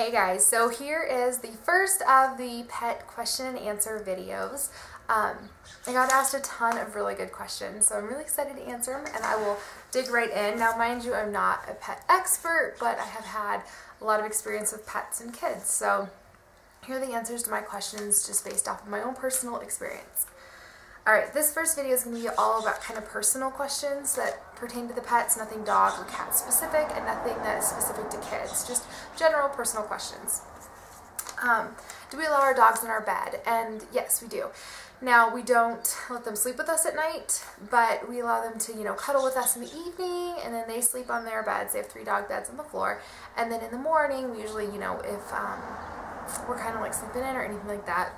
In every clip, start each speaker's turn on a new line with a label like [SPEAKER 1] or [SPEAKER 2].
[SPEAKER 1] Hey guys, so here is the first of the pet question and answer videos. I got asked a ton of really good questions, so I'm really excited to answer them, and I will dig right in. Now, mind you, I'm not a pet expert, but I have had a lot of experience with pets and kids, so here are the answers to my questions just based off of my own personal experience. Alright, this first video is going to be all about kind of personal questions that pertain to the pets, nothing dog or cat specific, and nothing that is specific to kids, just general personal questions. Do we allow our dogs in our bed? And yes, we do. Now, we don't let them sleep with us at night, but we allow them to, cuddle with us in the evening, and then they sleep on their beds. They have 3 dog beds on the floor, and then in the morning, we usually, if we're kind of like sleeping in or anything like that,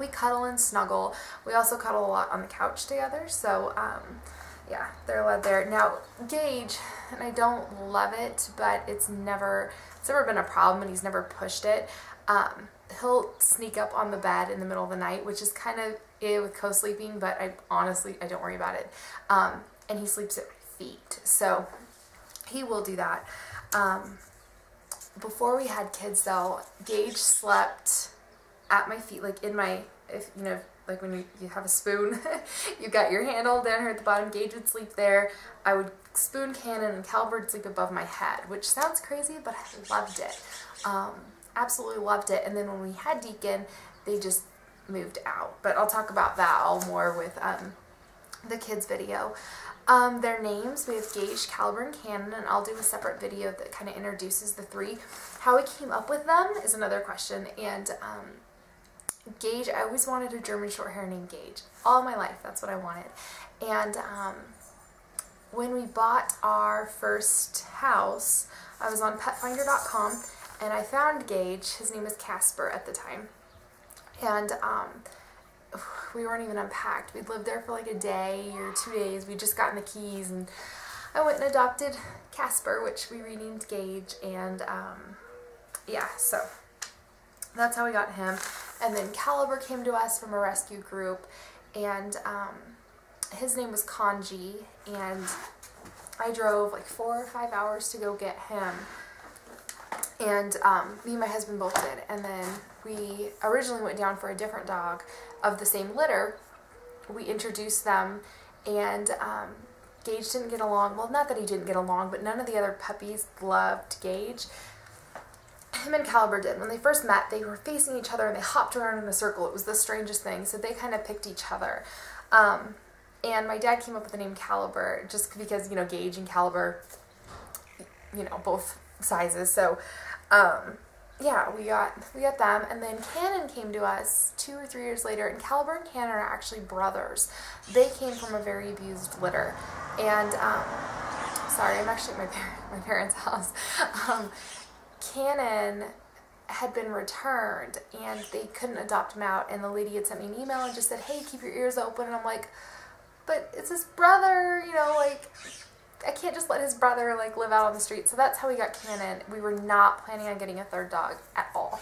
[SPEAKER 1] we cuddle and snuggle. We also cuddle a lot on the couch together, so yeah, they're allowed there. Now, Gage, and I don't love it, but it's never been a problem, and he's never pushed it. He'll sneak up on the bed in the middle of the night, which is kind of with co-sleeping, but I don't worry about it. And he sleeps at my feet, so he will do that. Before we had kids, though, Gage slept at my feet, like in my, like when you have a spoon, you got your handle down here at the bottom, Gage would sleep there. I would spoon Cannon and Caliber would sleep above my head, which sounds crazy, but I loved it. Absolutely loved it. And then when we had Deacon, they just moved out. But I'll talk about that all more with the kids video. Their names, we have Gage, Caliber, and Cannon, and I'll do a separate video that kind of introduces the 3. How we came up with them is another question, and Gage, I always wanted a German Shorthair named Gage. All my life, that's what I wanted. And when we bought our first house, I was on petfinder.com, and I found Gage. His name was Casper at the time. And we weren't even unpacked. We'd lived there for like a day or 2 days. We'd just gotten the keys, and I went and adopted Casper, which we renamed Gage, and yeah, so that's how we got him. And then Caliber came to us from a rescue group, and his name was Kanji, and I drove like 4 or 5 hours to go get him. And me and my husband both did. And then we originally went down for a different dog of the same litter. We introduced them, and Gage didn't get along. Well, not that he didn't get along, but none of the other puppies loved Gage. Him and Caliber did. When they first met, they were facing each other and they hopped around in a circle. It was the strangest thing. So they kind of picked each other. And my dad came up with the name Caliber just because, Gage and Caliber, both sizes. So, yeah, we got them. And then Cannon came to us 2 or 3 years later, and Caliber and Cannon are actually brothers. They came from a very abused litter. And, sorry, I'm actually at my parents' house. Cannon had been returned, and they couldn't adopt him out, and the lady had sent me an email and just said, hey, keep your ears open. And I'm like, but it's his brother, I can't just let his brother live out on the street. So that's how we got Cannon. We were not planning on getting a 3rd dog at all.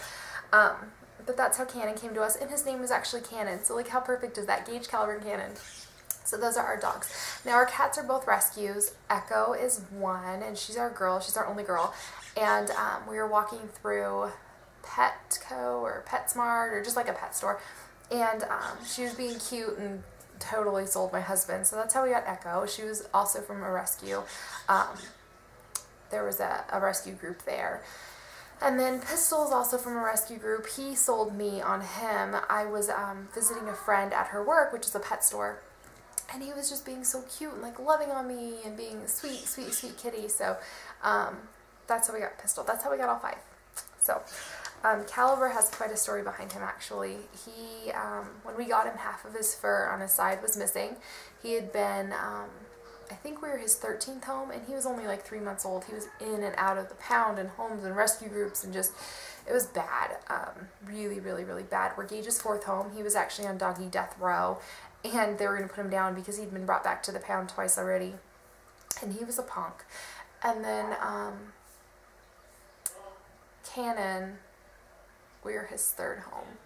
[SPEAKER 1] But that's how Cannon came to us, and his name was actually Cannon. So how perfect is that? Gage, Caliber, and Cannon. So those are our dogs. Now, our cats are both rescues. Echo is one, and she's our girl. She's our only girl. And we were walking through Petco or PetSmart or just like a pet store, and she was being cute and totally sold my husband. So that's how we got Echo. She was also from a rescue. There was a rescue group there. And then Pistol is also from a rescue group. He sold me on him. I was visiting a friend at her work, which is a pet store, and he was just being so cute and loving on me and being a sweet, sweet, sweet kitty. So that's how we got Pistol. That's how we got all 5. So Caliber has quite a story behind him, actually. He, when we got him, half of his fur on his side was missing. He had been, I think we were his 13th home, and he was only 3 months old. He was in and out of the pound and homes and rescue groups, and just, it was bad. Really, really, really bad. We're Gage's 4th home. He was actually on doggy death row, and they were going to put him down because he'd been brought back to the pound twice already, and he was a punk. And then Cannon, we were his 3rd home.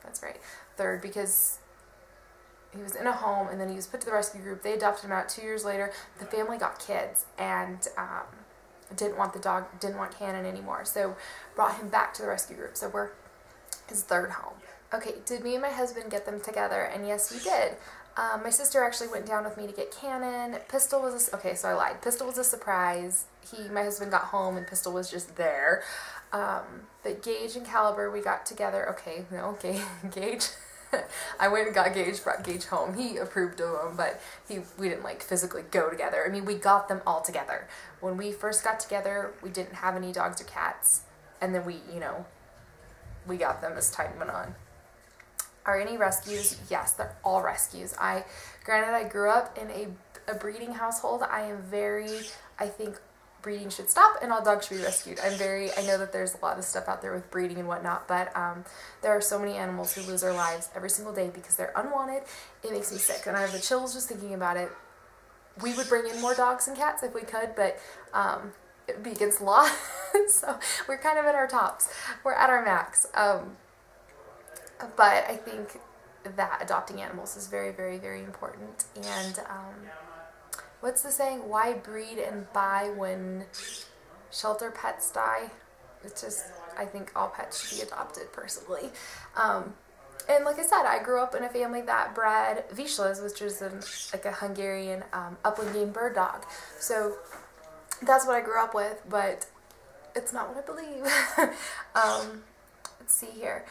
[SPEAKER 1] That's right, 3rd, because he was in a home, and then he was put to the rescue group. They adopted him out 2 years later. The family got kids, and didn't want the dog, didn't want Cannon anymore, so brought him back to the rescue group. So we're his third home. Okay, did me and my husband get them together? And yes, we did. My sister actually went down with me to get Cannon. Pistol was okay, so I lied. Pistol was a surprise. My husband got home and Pistol was just there. But Gage and Caliber, we got together. Okay, no, okay, Gage. I went and got Gage, brought Gage home. He approved of them, but we didn't like physically go together. I mean, we got them all together. When we first got together, we didn't have any dogs or cats, and then we got them as time went on. Are any rescues? Yes, they're all rescues. Granted, I grew up in a breeding household. I think breeding should stop and all dogs should be rescued. I know that there's a lot of stuff out there with breeding and whatnot, but there are so many animals who lose their lives every single day because they're unwanted. It makes me sick, and I have the chills just thinking about it. We would bring in more dogs and cats if we could, but it would be against the law, so we're kind of at our tops. We're at our max. But I think that adopting animals is very, very, very important. And what's the saying? Why breed and buy when shelter pets die? It's just, I think all pets should be adopted, personally. And like I said, I grew up in a family that bred Vizslas, which is like a Hungarian upland game bird dog. So that's what I grew up with, but it's not what I believe. Let's see here.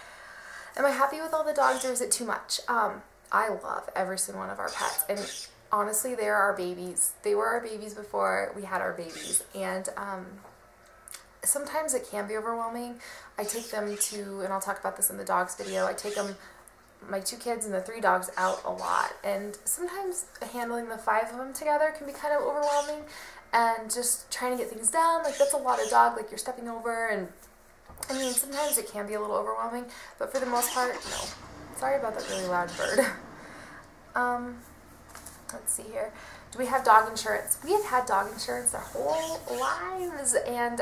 [SPEAKER 1] Am I happy with all the dogs, or is it too much? I love every single one of our pets, and honestly, they are our babies. They were our babies before we had our babies, and sometimes it can be overwhelming. I take them to, and I'll talk about this in the dogs video, I take them, my 2 kids and the 3 dogs, out a lot, and sometimes handling the 5 of them together can be kind of overwhelming, and just trying to get things done, like that's a lot of dog, like you're stepping over, and I mean, sometimes it can be a little overwhelming, but for the most part, no. Sorry about that really loud bird. Let's see here. Do we have dog insurance? We have had dog insurance our whole lives, and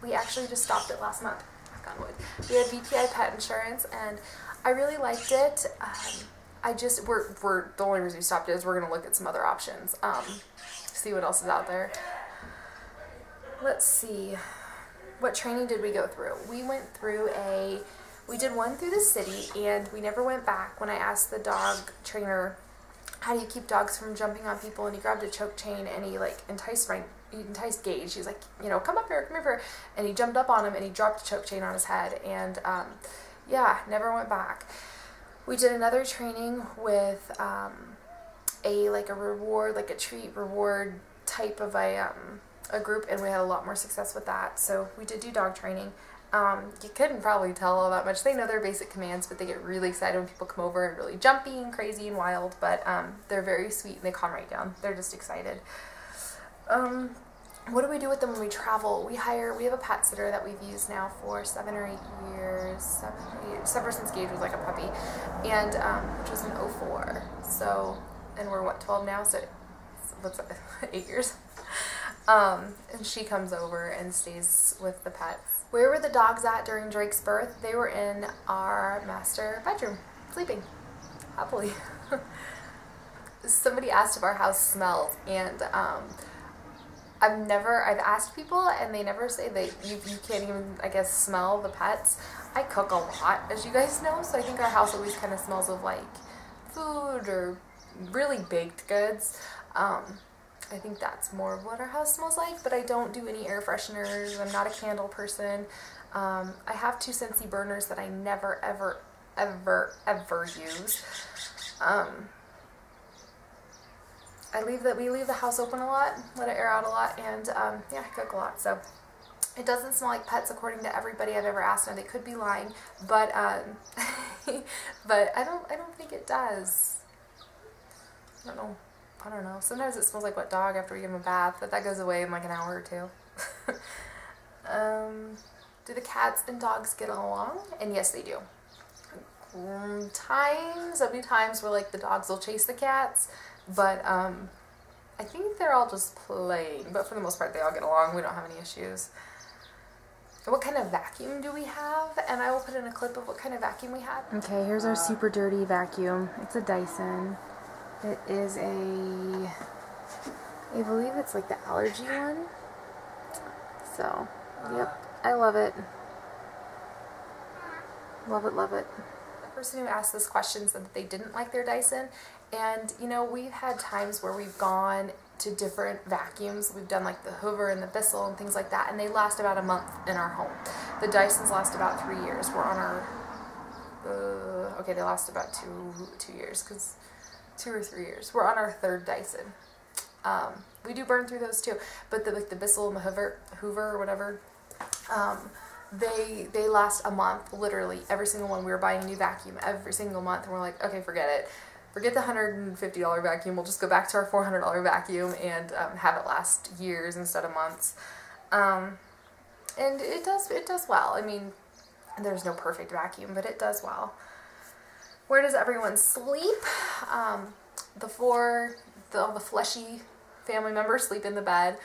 [SPEAKER 1] we actually just stopped it last month. Knock on wood. We had VTI pet insurance, and I really liked it. We're the only reason we stopped it is we're gonna look at some other options. See what else is out there. Let's see. What training did we go through? We did one through the city, and we never went back. When I asked the dog trainer, how do you keep dogs from jumping on people, and he grabbed a choke chain and he like enticed Gage. He's like, come up here, come here, and he jumped up on him and he dropped a choke chain on his head, and yeah, never went back. We did another training with a reward, like a treat reward type of a group, and we had a lot more success with that. So we did do dog training. You couldn't probably tell all that much. They know their basic commands, but they get really excited when people come over and really jumpy and crazy and wild, but they're very sweet and they calm right down. They're just excited. What do we do with them when we travel? We have a pet sitter that we've used now for 7 or 8 years, ever since Gage was like a puppy, and which was in 04. So, and we're what, 12 now, so what's that, 8 years? And she comes over and stays with the pets. Where were the dogs at during Drake's birth? They were in our master bedroom, sleeping, happily. Somebody asked if our house smelled, and I've asked people, and they never say that you can't even, I guess, smell the pets. I cook a lot, as you guys know, so I think our house always kind of smells of like food or really baked goods. I think that's more of what our house smells like, but I don't do any air fresheners. I'm not a candle person. I have 2 Scentsy burners that I never, ever, ever, ever use. We leave the house open a lot, let it air out a lot, and yeah, I cook a lot. So it doesn't smell like pets according to everybody I've ever asked, and they could be lying, but but I don't think it does. I don't know. Sometimes it smells like wet dog after we give them a bath, but that goes away in like an hour or 2. Do the cats and dogs get along? And yes, they do. There'll be times where like the dogs will chase the cats, but I think they're all just playing. But for the most part, they all get along. We don't have any issues. What kind of vacuum do we have? And I will put in a clip of what kind of vacuum we have. Okay, here's our super dirty vacuum. It's a Dyson. It is I believe it's like the allergy one. So, yep, I love it. Love it, love it. The person who asked this question said that they didn't like their Dyson, and you know, we've had times where we've gone to different vacuums. We've done like the Hoover and the Bissell and things like that, and they last about a month in our home. The Dysons last about 3 years. We're on our, okay, they last about two years, because 2 or 3 years. We're on our third Dyson. We do burn through those too, but like the Bissell and the Hoover or whatever, they last a month, literally. Every single one. We were buying a new vacuum every single month, and we're like, okay, forget it. Forget the $150 vacuum. We'll just go back to our $400 vacuum and have it last years instead of months. And it does well. I mean, there's no perfect vacuum, but it does well. Where does everyone sleep? All the fleshy family members sleep in the bed,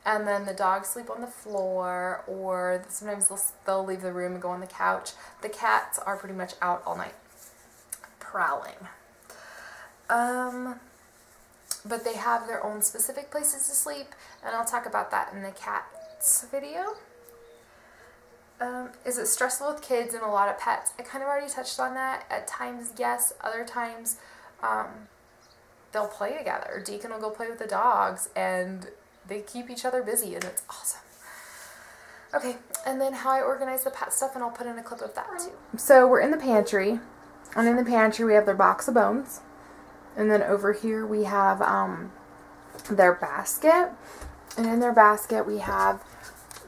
[SPEAKER 1] and then the dogs sleep on the floor, or sometimes they'll leave the room and go on the couch. The cats are pretty much out all night prowling. But they have their own specific places to sleep, and I'll talk about that in the cats video. Is it stressful with kids and a lot of pets? I kind of already touched on that. At times, yes. Other times, they'll play together. Deacon will go play with the dogs, and they keep each other busy, and it's awesome. Okay, and then how I organize the pet stuff, and I'll put in a clip of that too. So we're in the pantry, and in the pantry we have their box of bones, and then over here we have their basket, and in their basket we have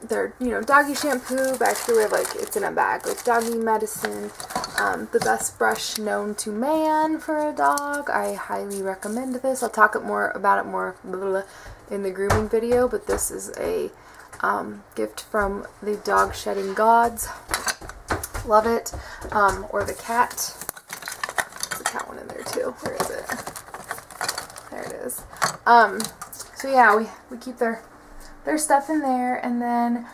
[SPEAKER 1] their, doggy shampoo. Back here we have, like, it's in a bag, like doggy medicine, the best brush known to man for a dog. I highly recommend this. I'll talk about it more in the grooming video, but this is a gift from the dog shedding gods. Love it. Or the cat. There's a cat one in there too. Where is it? There it is. So yeah, we keep their stuff in there, and then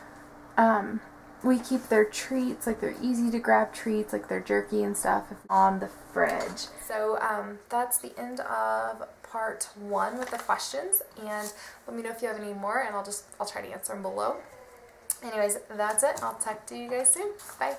[SPEAKER 1] we keep their treats, like their easy to grab treats, like their jerky and stuff, on the fridge. So that's the end of part 1 with the questions, and let me know if you have any more, and I'll try to answer them below. Anyways, that's it. I'll talk to you guys soon. Bye.